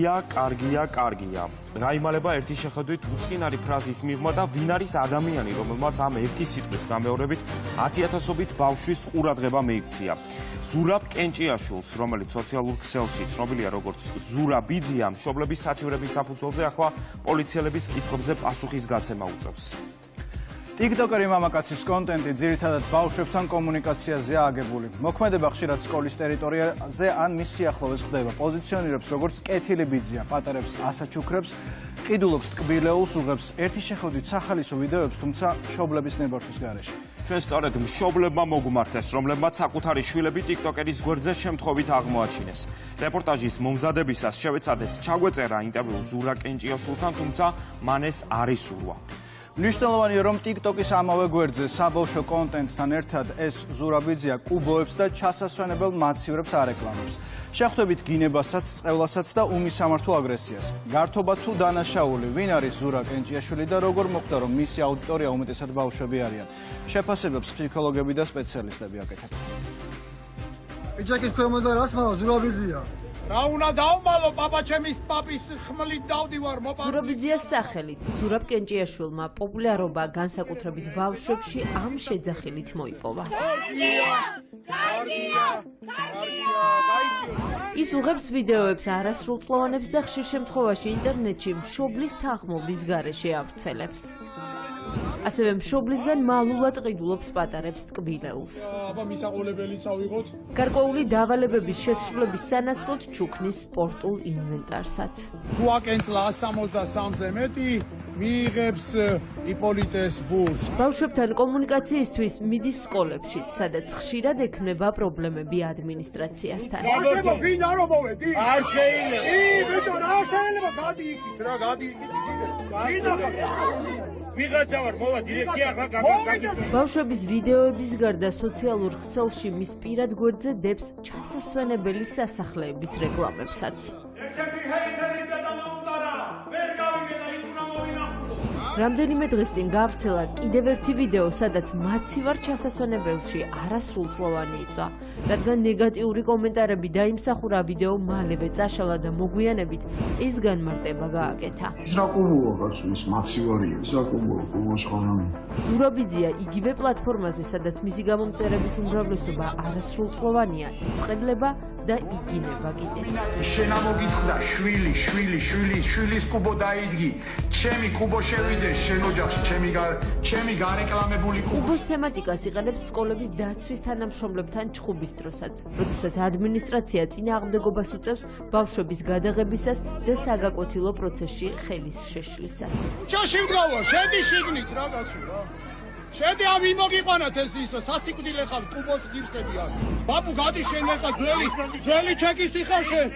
კარგია. გაიმალება ერთი შეხედვით უწყინარი ფრაზის მიღმა და ვინ არის ადამიანი, რომელმაც ამ ერთი სიტყვის გამეორებით 10,000-ობით ბავშვის ყურადღება მიიქცია. ზურაბ კენჭიაშვილს, რომელიც სოციალურ ქსელში ცნობილია როგორც ზურა ბიძია, მშობლების საჩივრების საფუძველზე ახლა პოლიციელების კითხვებზე პასუხის გაცემა უწევს. TikTokeri მამაკაცის კონტენტი ძირითადად ბავშვებთან კომუნიკაციაზეა აგებული. მოქმედება ხშირად სკოლის ტერიტორიაზე ან მის სიახლოვეს ხდება. პოზიციონირებს როგორც კეთილი ბიძია, პატარებს ასაჩუქრებს, ყიდულობს ტკბილეულს, უღებს ერთი შეხედვით სახალისო ვიდეოებს, თუმცა მშობლების ნებართვის გარეშე. ჩვენ სწორედ მშობლებმა მოგმართეს, რომლებმაც საკუთარი შვილები TikTokeris გვერდზე შემთხვევით აღმოაჩინეს. რეპორტაჟის მომზადებისას შევეცადეთ ჩაგვეწერა ინტერვიუ ზურა კენჭიაშვილთან, თუმცა მან ეს არ ისურვა. მნიშვნელოვანია, რომ TikTokis ამავე გვერდზე საბავშვო კონტენტთან ერთად ეს ზურა ბიძია კუბოებს და ჩასასვენებელ მაცივრებს არეკლამებს. შეხვდებით გინებასაც, წყევლასაც და უმისამართო აგრესიას. გართობა თუ დანაშაული, ვინ არის ზურა კენჭიაშვილი და როგორ მოხდა, რომ მისი აუდიტორია უმეტესად ბავშვები არიან. შეფასებებს ფსიქოლოგები და სპეციალისტები აკეთებენ. იჩაკის ქვემოთ რას მალა ზურა ბიძია? რა უნდა დავმალო პაპაჩემის პაპის ხმლით დავდივარ მოპარდი. ზურა ბიძიას სახელით ზურაბ კენჭიაშვილმა პოპულარობა განსაკუთრებით ბავშვებში ამ შეძახილით მოიპოვა. ის უღებს ვიდეოებს არასრულწლოვანებს და ხშირ შემთხვევაში ინტერნეტში მშობლის თანხმობის გარეშე ავრცელებს. ასევე მშობლისგან მალულად ყიდულობს პატარებს ტკბილეულს. აბა მისაყოლებელიც ავიღოთ. გარკვეული დავალებების შესრულების სანაცვლოდ ჩუქნის სპორტულ ინვენტარსაც. თუ აკენწლა 163-ზე მეტი მიიღებს იპოლიტეს ბურთს. ბავშვებთან კომუნიკაციისთვის მიდის სკოლებში, სადაც ხშირად ექნება პრობლემები ადმინისტრაციასთან. ბავშვებო, ვინ არ მოვედი? არ შეიძლება. ბიჭო, რა შეიძლება გადი იქით, რა გადი იქით. ვიღაცა ვარ, მოვა დირექცია ახლა გაგიგო. ბავშვების ვიდეოების გარდა სოციალურ ქსელში მის პირად გვერდზე დებს ჩასასვენებელი სასახლეების რეკლამებსაც. რამდენიმე დღის წინ გავრცელა კიდევ ერთი ვიდეო, სადაც მაცივარ ჩასასვენებელში არასრულწლოვანი იწვა. რადგან ნეგატიური კომენტარები დაიმსახურა, ვიდეო მალევე წაშალა და მოგვიანებით ის განმარტება გააკეთა. ზურა ბიძია იგივე პლატფორმაზე, სადაც მისი გამომწერების უმრავლესობა არასრულწლოვანია, იწყებლება და იგინება კიდეც. შენა მოგიწყდა შვილის კუბო დაიდგი. ჩემი კუბო შევიდა შენ ოჯახში, ჩემი გარეკლამებული კუბოს თემატიკას იყენებს სკოლების დაცვის თანამშრომლებთან ჩხუბის დროსაც, როდესაც ადმინისტრაცია წინააღმდეგობას უწევს ბავშვების გადაღებისას და საგაკვეთილო პროცესში ხელის შეშლისას. ჩაშიმგრავო, შედი შიგნით რაღაცა რა. შედი ამ იმოგიყვანათ ეს ისო სასიკვდილე ხარ კუბოს ღირსები არის. ბაბუ გადი შენ ახლა ძველი ჩეკისტი ხარ შენ.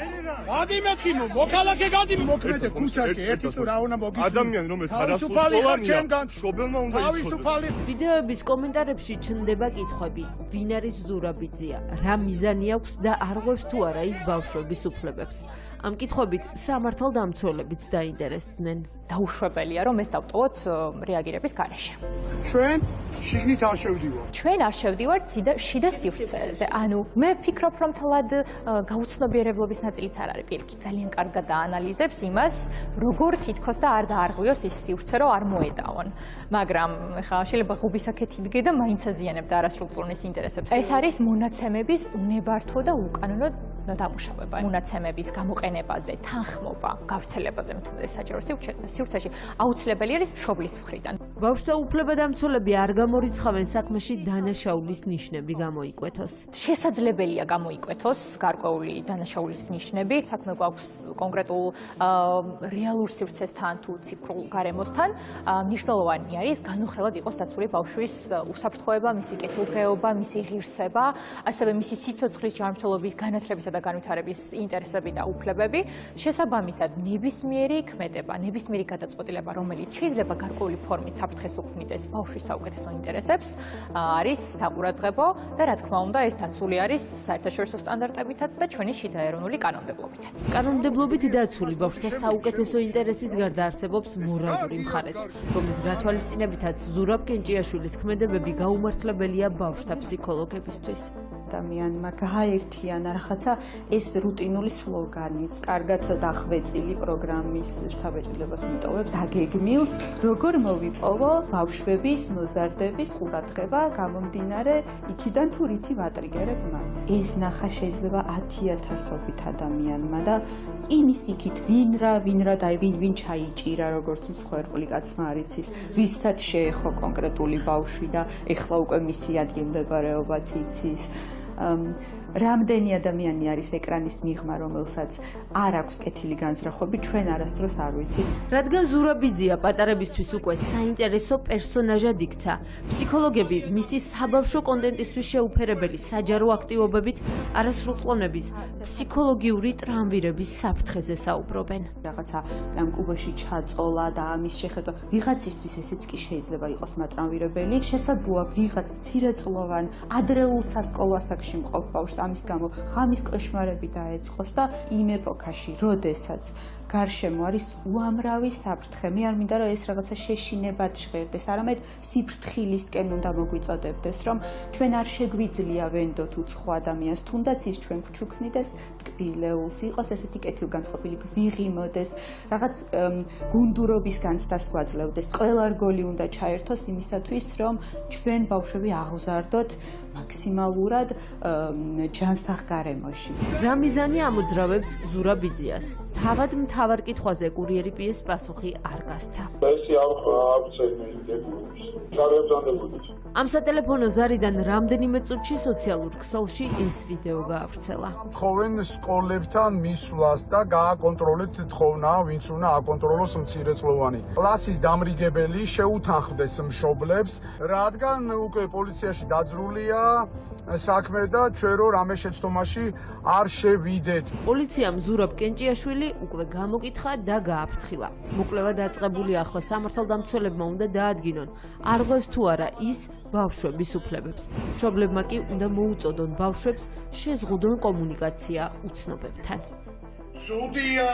გადი მეთქი მოქალაქე გადი მოქმედე ქუჩაში ერთი თუ რა უნდა მოგიწვი. ადამიანი რომელიც არასრულწლოვანია მშობელმა უნდა იცოდეს. ვიდეოების კომენტარებში ჩნდება კითხვები: ვინ არის ზურა ბიძია, რა მიზანი აქვს და არ ღვევს თუ არა ის ბავშვების უფლებებს. ამ კითხვებით სამართალდამცველებიც დაინტერესდნენ. დაუშვებელია, რომ ეს დავტოვოთ რეაგირების გარეშე. ჩვენ შიგნით არ შევდივართ. ჩვენ არ შევდივართ შიდა სივრცეზე. ანუ მე ვფიქრობ, რომ თლად გაუცნობიერებლობის ნაწილიც არ არის პირიქით. ძალიან კარგად დაანალიზებს იმას, როგორ თითქოს და არ დაარღვიოს ის სივრცე, რომ არ მოედავონ. მაგრამ ხა შეიძლება ღუბისაკეთ იდგე და მაინც აზიანებდა არასრულწლოვანის ინტერესებს. ეს არის მონაცემების უნებართვო და უკანონო დამუშავება. მონაცემების გამოყენებაზე, თანხმობა, გავრცელებაზე მთლიან საჯარო სივრცეში აუცილებელი არის მშობლის მხრიდან. ბავშვთა უფლებადამცველები არ გამორიცხავენ საქმეში დანაშაულის ნიშნები გამოიკვეთოს. შესაძლებელია გამოიკვეთოს გარკვეული დანაშაულის ნიშნები. საქმე გვაქვს კონკრეტულ რეალურ სივრცესთან თუ ციფრულ გარემოსთან. მნიშვნელოვანი არის განუხრელად იყოს დაცული ბავშვის უსაფრთხოება, მისი კეთილდღეობა, მისი ღირსება, ასევე მისი სიცოცხლის ჯანმრთელობის განათლებისა და განვითარების ინტერესები და უფლებები. შესაბამისად, ნებისმიერი ქმედება, ნებისმიერი გადაწყვეტილება, რომელიც შეიძლება გარკვეული ფორმით საფრთხეს უქმნიდეს ბავშვის საუკეთესო ინტერესებს, არის საყურადღებო და რა თქმა უნდა, ეს დაცული არის საერთაშორისო სტანდარტებითაც და ჩვენი შიდაეროვნული კანონმდებლობითაც. კანონმდებლობით დაცული ბავშვთა საუკეთესო ინტერესის გარდა არსებობს მორალური მხარეც, რომლის გათვალისწინებითაც ზურაბ კენჭიაშვილის ქმედებები გაუმართლებელია ბავშვთა ფსიქოლოგებისთვის. ადამიანმა გააერთიანა რაღაცა ეს რუტინული სლოგანიც, კარგად დახვეწილი პროგრამის შთაბეჭდილებას მიტოვებს, დაგეგმილს, როგორ მოვიპოვო ბავშვების მოზარდების ყურადღება გამომდინარე იქიდან თუ რითი ვატრიგერებ მათ. ეს ნახა შეიძლება 10,000-ობით ადამიანმა და იმის იქით ვინ რა და ვინ ჩაიჭირა როგორც მსხვერპლი კაცმა არ იცის, ვისაც შეეხო კონკრეტული ბავშვი და ეხლა უკვე მისი ადგილმდებარეობაც იცის. რამდენი ადამიანი არის ეკრანის მიღმა, რომელსაც არ აქვს კეთილი განზრახვები, ჩვენ არასდროს არ ვიცით. რადგან ზურაბიძია პატარებისთვის უკვე საინტერესო პერსონაჟად იქცა, ფსიქოლოგები მისი საბავშვო კონტენტისთვის შეუფერებელი საჯარო აქტივობებით არასრულწლოვნების ფსიქოლოგიური ტრამვირების საფრთხეზე საუბრობენ. რაღაცა ამ კუბოში ჩაწოლა და ამის შეხედვა ვიღაცისთვის ესეც კი შეიძლება იყოს მატრამვირებელი. შესაძლოა ვიღაც მცირეწლოვან ადრეულ სასკოლო ასაკში მყოფ ბავშვს ამის გამო ღამის კოშმარები დაეწყოს და იმ ეპოქაში, როდესაც გარშემო არის უამრავი საფრთხე, მე არ მინდა რომ ეს რაღაცა შეშინებად ჟღერდეს, არამედ სიფრთხილისკენ უნდა მოგვიწოდებდეს, რომ ჩვენ არ შეგვიძლია ვენდოთ უცხო ადამიანს, თუნდაც ის ჩვენ გვჩუქნიდეს ტკბილეულს, იყოს ესეთი კეთილგანწყობილი, გვიღიმოდეს, რაღაც გუნდურობის განცდას გვაძლევდეს. ყველა რგოლი უნდა ჩაერთოს იმისათვის, რომ ჩვენ ბავშვები აღზარდოთ მაქსიმალურად ჯანსაღ გარემოში. რა მიზანი ამოძრავებს ზურაბიძიას? თავად მთავარ კითხვაზე კურიერი პიეს პასუხი არ გასცა. ამ სატელეფონო ზარიდან რამდენიმე წუთში სოციალურ ქსელში ეს ვიდეო გაავრცელა. თხოვენ სკოლებთან მისვლას და გააკონტროლეთ თხოვნა, ვინც უნდა აკონტროლოს მცირეწლოვანი. კლასის დამრიგებელი შეუთანხმდეს მშობლებს, რადგან უკვე პოლიციაში დაძრულია საქმე და ჩვენ რო რამე შეცდომაში არ შევიდეთ. პოლიციამ ზურაბ კენჭიაშვილი უკვე გამოკითხა და გააფრთხილა. მოკვლევა დაწყებული ახლა სამართალდამცველებმა უნდა დაადგინონ, არ ღვევს თუ არა ის ბავშვების უფლებებს. მშობლებმა კი უნდა მოუწოდონ ბავშვებს შეზღუდონ კომუნიკაცია უცნობებთან. Судья.